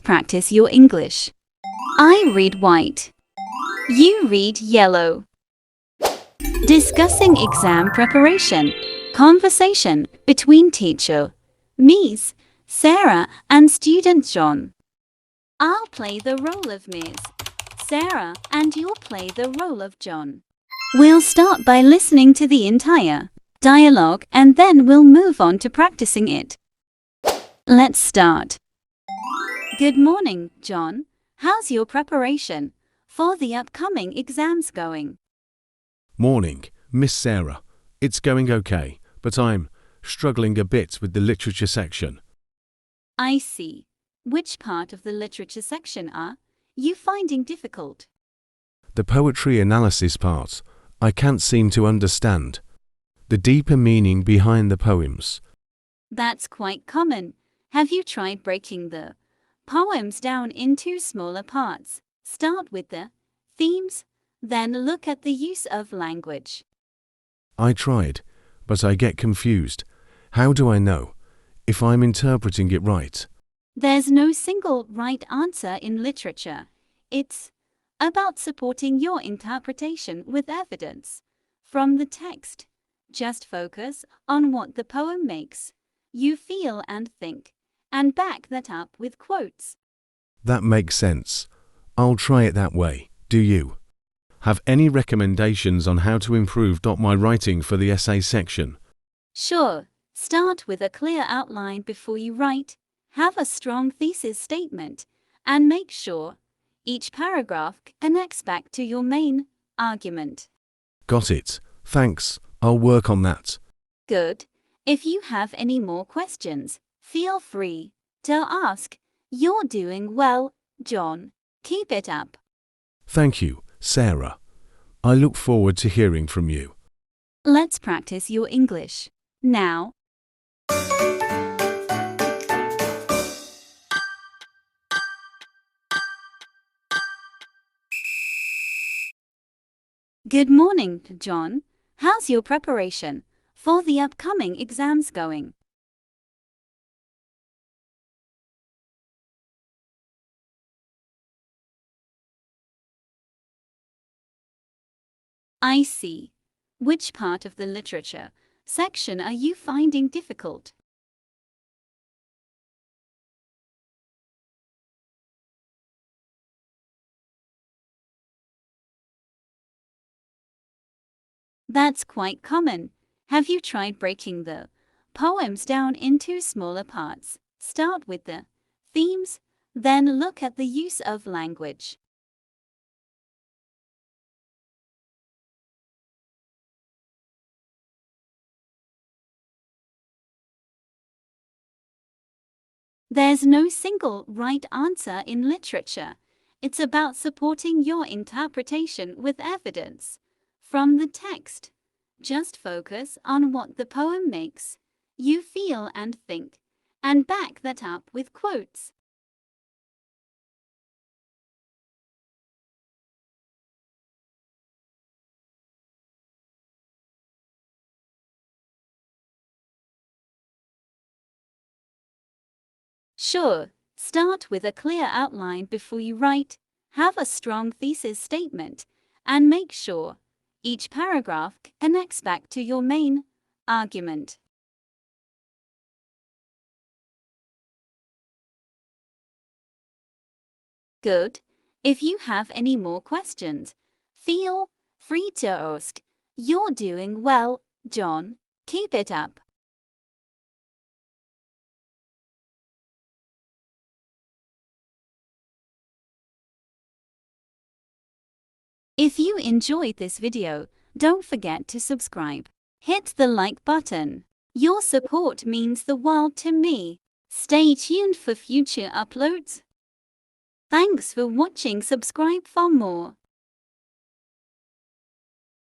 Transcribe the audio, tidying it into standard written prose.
practice your English. I read white. You read yellow. Discussing exam preparation. Conversation between teacher, Ms. Sarah, and student John. I'll play the role of Ms. Sarah and you'll play the role of John. We'll start by listening to the entire dialogue and then we'll move on to practicing it. Let's start. Good morning, John. How's your preparation for the upcoming exams going? Morning, Miss Sarah. It's going okay, but I'm struggling a bit with the literature section. I see. Which part of the literature section are you finding difficult? The poetry analysis part, I can't seem to understand. The deeper meaning behind the poems. That's quite common. Have you tried breaking the poems down into smaller parts? Start with the themes, then look at the use of language. I tried, but I get confused. How do I know if I'm interpreting it right? There's no single right answer in literature. It's about supporting your interpretation with evidence from the text. Just focus on what the poem makes you feel and think, and back that up with quotes. That makes sense. I'll try it that way. Do you have any recommendations on how to improve my writing for the essay section? Sure. Start with a clear outline before you write. Have a strong thesis statement, and make sure each paragraph connects back to your main argument. Got it. Thanks. I'll work on that. Good. If you have any more questions, feel free to ask. You're doing well, John. Keep it up. Thank you, Sarah. I look forward to hearing from you. Let's practice your English now. Good morning, John. How's your preparation for the upcoming exams going? I see. Which part of the literature section are you finding difficult? That's quite common. Have you tried breaking the poems down into smaller parts? Start with the themes, then look at the use of language. There's no single right answer in literature. It's about supporting your interpretation with evidence from the text. Just focus on what the poem makes you feel and think, and back that up with quotes. Sure. Start with a clear outline before you write. Have a strong thesis statement, and make sure each paragraph connects back to your main argument. Good. If you have any more questions, feel free to ask. You're doing well, John. Keep it up. If you enjoyed this video, don't forget to subscribe. Hit the like button. Your support means the world to me. Stay tuned for future uploads. Thanks for watching. Subscribe for more.